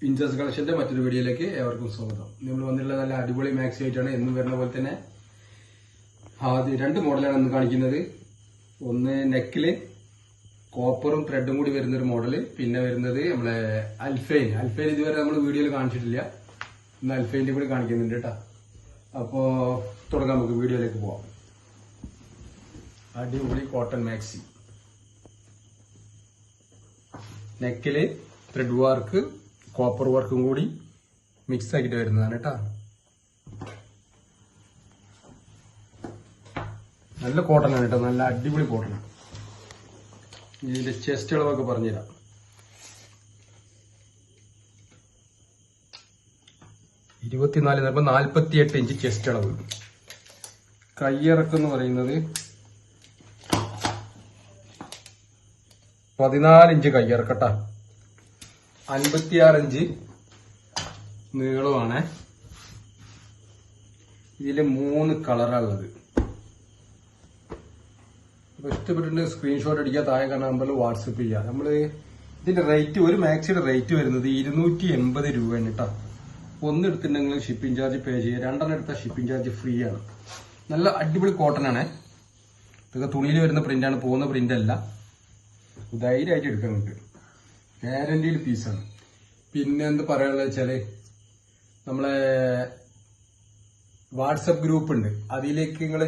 ഇൻജസ് കളക്ഷന്റെ മറ്റൊരു വീഡിയോയിലേക്ക് ഏവർക്കും സ്വാഗതം. നമ്മൾ വന്നിട്ടുള്ള നല്ല അടിപൊളി മാക്സി ആയിട്ടാണ് എന്നും വരുന്ന പോലെ തന്നെ. ആദ്യം രണ്ട് മോഡലാണ് ഇന്ന് കാണിക്കുന്നത്. ഒന്ന് നെക്കില് കോപ്പറും ത്രെഡും കൂടി വരുന്നൊരു മോഡല്, പിന്നെ വരുന്നത് നമ്മളെ അൽഫൈൻ ഇതുവരെ നമ്മൾ വീഡിയോയിൽ കാണിച്ചിട്ടില്ല. ഇന്ന് അൽഫൈൻ്റെ കൂടി കാണിക്കുന്നുണ്ട് കേട്ടോ. അപ്പോ തുടങ്ങാം, നമുക്ക് വീഡിയോയിലേക്ക് പോവാം. അടിപൊളി കോട്ടൺ മാക്സി, നെക്കില് ത്രെഡ് വർക്ക് കോപ്പർ വർക്കും കൂടി മിക്സ് ആക്കിയിട്ട് വരുന്നതാണ് കേട്ടോ. നല്ല കോട്ടൺ ആണ് കേട്ടോ, നല്ല അടിപൊളി കോട്ടൺ. ഇതിന്റെ ചെസ്റ്റ് അളവൊക്കെ പറഞ്ഞുതരാം. ഇരുപത്തിനാല് 48 ഇഞ്ച് ചെസ്റ്റ് അളവ്. കയ്യിറക്കം എന്ന് പറയുന്നത് 14 ഇഞ്ച് കയ്യിറക്കട്ടാ. 56 ഇഞ്ച് നീളമാണ്. ഇതില് 3 കളറാണുള്ളത്. അപ്പൊ ഇഷ്ടപ്പെട്ടിട്ടുണ്ടെങ്കിൽ സ്ക്രീൻഷോട്ട് അടിക്കുക, താഴെ കാണുന്ന നമ്പറിൽ വാട്സപ്പ് ചെയ്യുക. നമ്മള് ഇതിന്റെ റേറ്റ്, ഒരു മാക്സിയുടെ റേറ്റ് വരുന്നത് 280 രൂപയാണ് കേട്ടോ. ഒന്ന് എടുത്തിട്ടുണ്ടെങ്കിൽ ഷിപ്പിംഗ് ചാർജ് പേ ചെയ്യുക, രണ്ടെണ്ണം എടുത്താൽ ഷിപ്പിംഗ് ചാർജ് ഫ്രീ ആണ്. നല്ല അടിപൊളി കോട്ടൺ ആണ്. ഇതൊക്കെ തുണിയിൽ വരുന്ന പ്രിന്റാണ്, പോകുന്ന പ്രിന്റ് അല്ല. ധൈര്യമായിട്ട് എടുക്കാൻ നിങ്ങൾക്ക്, ഗ്യാരണ്ടീഡ് പീസാണ്. പിന്നെ എന്ത് പറയാനുള്ളത് വെച്ചാല്, നമ്മളെ വാട്സപ്പ് ഗ്രൂപ്പ് ഉണ്ട്, അതിലേക്ക് നിങ്ങൾ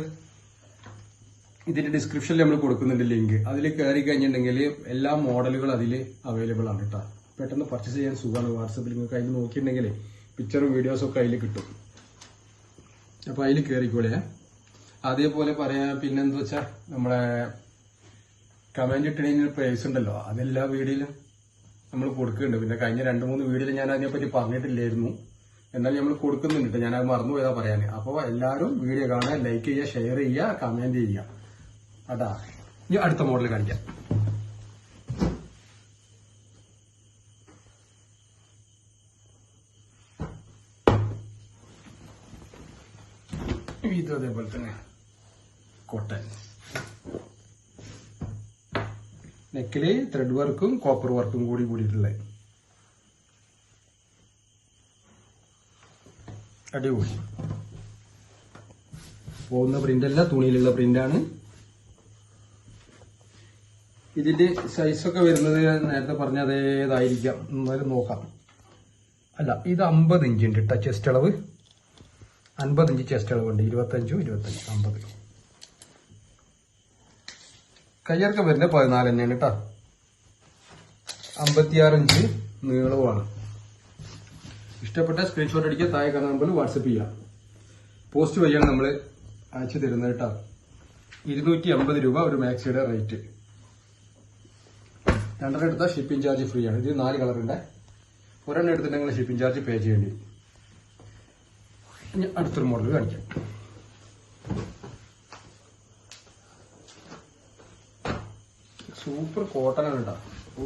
ഇതിന്റെ ഡിസ്ക്രിപ്ഷനിൽ നമ്മൾ കൊടുക്കുന്നുണ്ട് ലിങ്ക്. അതിൽ കയറി കഴിഞ്ഞിട്ടുണ്ടെങ്കിൽ എല്ലാ മോഡലുകളും അതിൽ അവൈലബിൾ ആണ് കേട്ടോ. പെട്ടെന്ന് പർച്ചേസ് ചെയ്യാൻ സുഖമാണ്. വാട്സപ്പിൽ നിങ്ങൾക്ക് അതിൽ നോക്കിയിട്ടുണ്ടെങ്കിൽ പിക്ചറും വീഡിയോസും ഒക്കെ അതിൽ കിട്ടും. അപ്പൊ അതിൽ കയറിക്കോളേ. അതേപോലെ പറയാ പിന്നെന്താ വെച്ചാൽ, നമ്മളെ കമന്റ് ഇട്ടിട്ടുണ്ടെങ്കിൽ പ്രൈസ് ഉണ്ടല്ലോ, അതെല്ലാ വീഡിയോയിലും നമ്മൾ കൊടുക്കുന്നുണ്ട്. പിന്നെ കഴിഞ്ഞ 2-3 വീഡിയോയിൽ ഞാൻ അതിനെപ്പറ്റി പറഞ്ഞിട്ടില്ലായിരുന്നു, എന്നാൽ നമ്മൾ കൊടുക്കുന്നുണ്ട്. ഞാൻ അത് മറന്നുപോയതാ പറയാൻ. അപ്പോൾ എല്ലാവരും വീഡിയോ കാണുക, ലൈക്ക് ചെയ്യുക, ഷെയർ ചെയ്യുക, കമന്റ് ചെയ്യുക. അതാ ഇനി അടുത്ത മോഡൽ കാണിക്കാം. ഇത് അതേപോലെ തന്നെ കോട്ടൺ, നെക്കില് ത്രെഡ് വർക്കും കോപ്പർ വർക്കും കൂടിയിട്ടുള്ളത് അടിപൊളി. പോകുന്ന പ്രിന്റ് അല്ല, തുണിയിലുള്ള പ്രിന്റാണ്. ഇതിന്റെ സൈസൊക്കെ വരുന്നത് നേരത്തെ പറഞ്ഞ അതേതായിരിക്കാം, എന്നാലും നോക്കാം. അല്ല, ഇത് 50 ഇഞ്ച് ഉണ്ട് കേട്ടോ ചെസ്റ്റ് അളവ്. 50 ഇഞ്ച് ചെസ്റ്റ് അളവുണ്ട്. 25, 50. കയ്യിറക്കം വരുന്നത് 14 തന്നെയാണ് കേട്ടോ. 56 ഇഞ്ച് നീളവുമാണ്. ഇഷ്ടപ്പെട്ട സ്ക്രീൻഷോട്ട് അടിക്കുക, താഴെ കാണുന്ന നമ്പറിൽ വാട്സപ്പ് ചെയ്യുക. പോസ്റ്റ് വഴിയാണ് നമ്മൾ അയച്ചു തരുന്നത് കേട്ടോ. 280 രൂപ ഒരു മാക്സിയുടെ റേറ്റ്. 2 എടുത്താൽ ഷിപ്പിംഗ് ചാർജ് ഫ്രീ ആണ്. ഇത് 4 കളറുണ്ട്. ഒരെണ്ണം എടുത്തിട്ടുണ്ടെങ്കിൽ ഷിപ്പിംഗ് ചാർജ് പേ ചെയ്യേണ്ടി. ഇനി അടുത്തൊരു മോഡൽ കാണിക്കാം. സൂപ്പർ കോട്ടൺ ആണ് കേട്ടോ,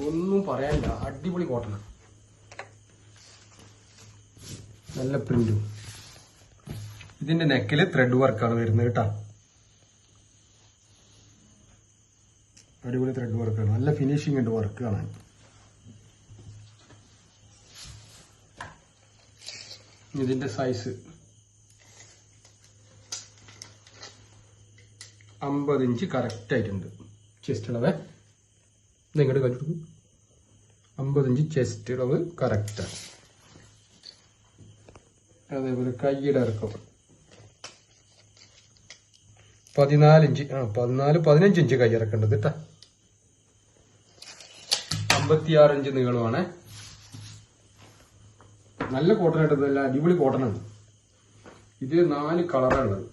ഒന്നും പറയാനില്ല. അടിപൊളി കോട്ടൺ, നല്ല പ്രിന്റും. ഇതിന്റെ നെക്കില് ത്രെഡ് വർക്കാണ് വരുന്നത് കേട്ടോ. അടിപൊളി ത്രെഡ് വർക്കാണ്, നല്ല ഫിനിഷിംഗ് ഉണ്ട് വർക്ക് കാണാൻ. ഇതിന്റെ സൈസ് 50 ഇഞ്ച് കറക്റ്റ് ആയിട്ടുണ്ട് ചെസ്റ്റ് അളവ്. ഇങ്ങോട്ട് കണ്ടു, 50 ഇഞ്ച് ചെസ്റ്റ് അളവ് കറക്റ്റാണ്. അതേപോലെ കൈയുടെ ഇറക്കം 14 ഇഞ്ച്, 15 ഇഞ്ച് കൈ ഇറക്കേണ്ടത് കേട്ടോ. 56 ഇഞ്ച് നീളമാണ്. നല്ല കോട്ടൺ ആയിട്ട്, നല്ല അടിപൊളി കോട്ടണാണ്. ഇത് 4 കളറാണുള്ളത്,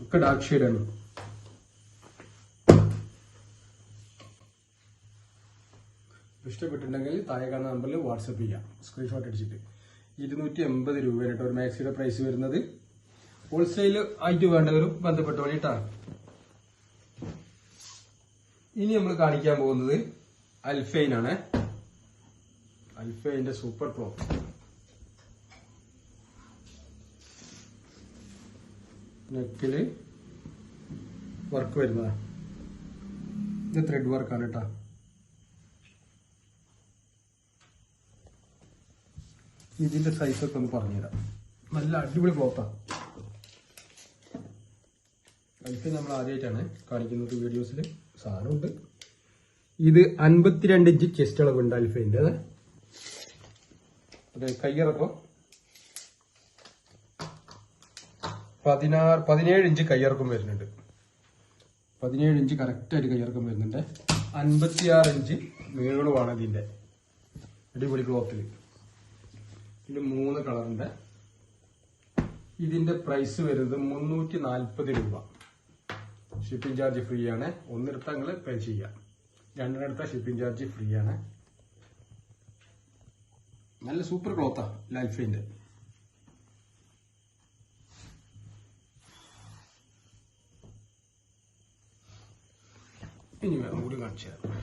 ഒക്കെ ഡാർക്ക് ഷെയ്ഡാണ്. ഇഷ്ടപ്പെട്ടിട്ടുണ്ടെങ്കിൽ താഴെ കാണുന്ന നമ്പറിൽ വാട്സപ്പ് ചെയ്യാം, സ്ക്രീൻഷോട്ട് അടിച്ചിട്ട്. 280 രൂപയാണ് ഒരു മാക്സിയുടെ പ്രൈസ് വരുന്നത്. ഹോൾസെയിൽ ആയിട്ട് വേണ്ടവരും ബന്ധപ്പെട്ട് വേണ്ടിയിട്ടാണ്. ഇനി നമ്മൾ കാണിക്കാൻ പോകുന്നത് അൽഫൈൻ ആണ്. അൽഫൈന്റെ സൂപ്പർ ക്ലോത്ത്. നെക്കില് വർക്ക് വരുന്നതാണ്. ഇത് ത്രെഡ് വർക്കാണ് കേട്ടോ. ഇതിന്റെ സൈസൊക്കെ ഒന്ന് പറഞ്ഞുതരാം. നല്ല അടിപൊളി ക്ലോത്താണ്. അൽഫൈൻ നമ്മൾ ആദ്യമായിട്ടാണ് കാണിക്കുന്നത് വീഡിയോസിൽ. സാധനമുണ്ട്. ഇത് 52 ഇഞ്ച് ചെസ്റ്റ് അളവുണ്ട് അൽഫൈൻ്റെ. അതെ, കയ്യിറക്കം 17 ഇഞ്ച് കയ്യിറക്കം വരുന്നുണ്ട്. 17 ഇഞ്ച് കറക്റ്റായിട്ട് കയ്യിറക്കം വരുന്നുണ്ട്. 56 ഇഞ്ച് നീളമാണ് ഇതിന്റെ. അടിപൊളി ക്ലോത്തിൽ. ഇതിൽ 3 കളറുണ്ട്. ഇതിന്റെ പ്രൈസ് വരുന്നത് 340 രൂപ. ഷിപ്പിംഗ് ചാർജ് ഫ്രീ ആണ്. ഒന്നെടുത്താൽ നിങ്ങൾ പേ ചെയ്യാം. രണ്ടെടുത്താൽ ഷിപ്പിംഗ് ചാർജ് ഫ്രീ ആണ്. നല്ല സൂപ്പർ ക്ലോത്താ അൽഫൈൻ്റെ. ഇനി വേറെ കൂടി കാണിച്ചു തരാം.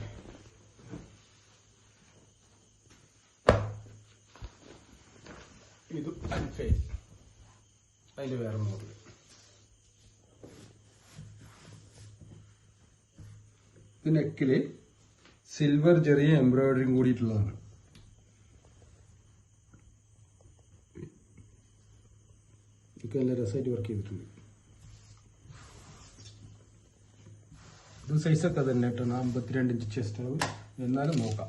ഇത് അൽഫൈൻ, അതിന്റെ വേറെ മോഡൽ. ഇത് നെക്കില് സിൽവർ ചെറിയ എംബ്രോയിഡറിയും കൂടിയിട്ടുള്ളതാണ്. ഇതൊക്കെ നല്ല രസമായിട്ട് വർക്ക് ചെയ്തിട്ടുണ്ട്. ഇത് സൈസൊക്കെ തന്നെ കേട്ടോ. 52 ഇഞ്ച് ചെസ്റ്റ് അളവ്. എന്നാലും നോക്കാം.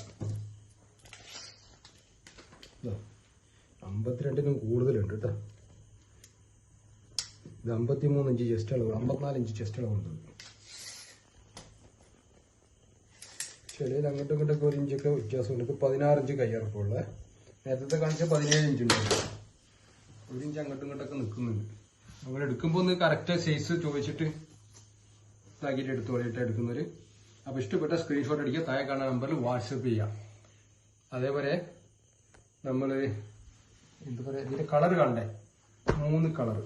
52നും കൂടുതലുണ്ട് കേട്ടോ. ഇത് 53 ഇഞ്ച് ചെസ്റ്റ് അളവ്, 54 ഇഞ്ച് ചെസ്റ്റ് അളവുണ്ട്. ചെടിയിൽ അങ്ങോട്ടും ഇങ്ങോട്ടൊക്കെ 1 ഇഞ്ചൊക്കെ വ്യത്യാസമുണ്ട്. ഇപ്പോൾ 16 ഇഞ്ച് കയ്യിറക്കമുള്ളത്. നേരത്തെ കാണിച്ച 17 ഇഞ്ച് ഉണ്ടായിരുന്നു. 1 ഇഞ്ച് അങ്ങോട്ടും ഇങ്ങോട്ടൊക്കെ നിൽക്കുന്നുണ്ട്. നമ്മൾ എടുക്കുമ്പോൾ ഒന്ന് കറക്റ്റ് സൈസ് ചോദിച്ചിട്ട് ഇതാക്കിയിട്ട് എടുത്തോളിയിട്ട് എടുക്കുന്നവർ. അപ്പോൾ ഇഷ്ടപ്പെട്ട സ്ക്രീൻഷോട്ട് അടിക്കുക. താഴെ കാണുന്ന നമ്പറിൽ വാട്സപ്പ് ചെയ്യാം. അതേപോലെ നമ്മൾ എന്താ പറയുക, ഇതിന്റെ കളർ കാണണ്ടേ? 3 കളർ.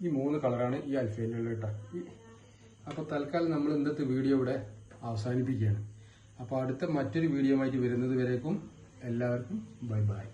ഈ 3 കളറാണ് ഈ അൽഫൈനുള്ള കേട്ടോ. അപ്പോൾ തൽക്കാലം നമ്മൾ ഇന്നത്തെ വീഡിയോ ഇവിടെ അവസാനിപ്പിക്കുകയാണ്. അപ്പോൾ അടുത്ത മറ്റൊരു വീഡിയോ ആയിട്ട് വരുന്നത് വരേക്കും എല്ലാവർക്കും ബൈ ബൈ.